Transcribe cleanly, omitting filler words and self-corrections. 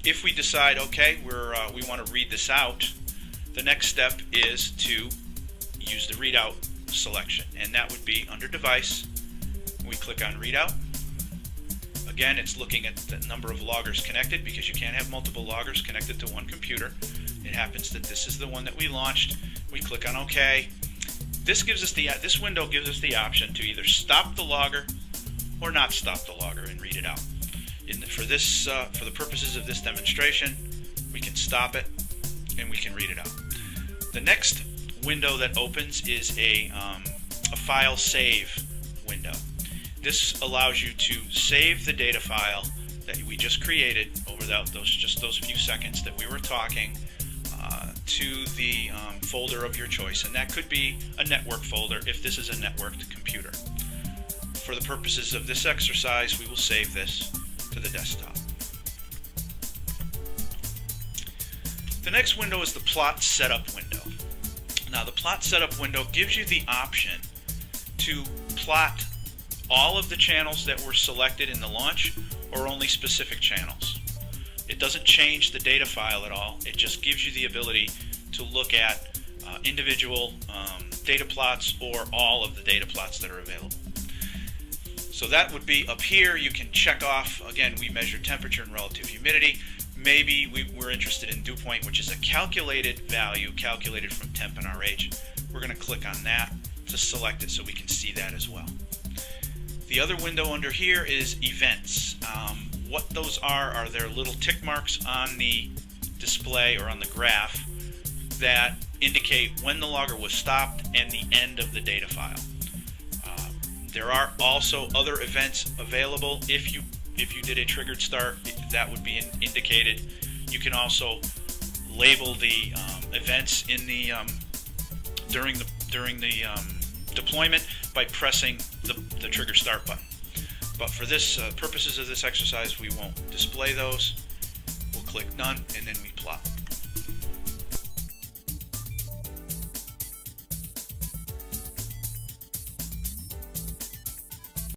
If we decide, okay, we want to read this out, the next step is to use the readout selection, and that would be under Device. We click on Readout. Again, it's looking at the number of loggers connected, because you can't have multiple loggers connected to one computer. It happens that this is the one that we launched. We click on OK. This window gives us the option to either stop the logger or not stop the logger and read it out. For the purposes of this demonstration, we can stop it and we can read it out. The next window that opens is a file save window. This allows you to save the data file that we just created over those few seconds that we were talking to the folder of your choice, and that could be a network folder if this is a networked computer. For the purposes of this exercise, we will save this to the desktop. The next window is the plot setup window. Now, the plot setup window gives you the option to plot all of the channels that were selected in the launch or only specific channels. It doesn't change the data file at all. It just gives you the ability to look at individual data plots or all of the data plots that are available. So that would be up here. You can check off, again, we measure temperature and relative humidity. Maybe we're interested in dew point, which is a calculated value, calculated from temp and RH. We're going to click on that to select it so we can see that as well. The other window under here is events. What those are their little tick marks on the display or on the graph that indicate when the logger was stopped and the end of the data file. There are also other events available. If you did a triggered start, that would be indicated. You can also label the events in the during the deployment by pressing the trigger start button. But for this purposes of this exercise, we won't display those. We'll click None, and then we plot.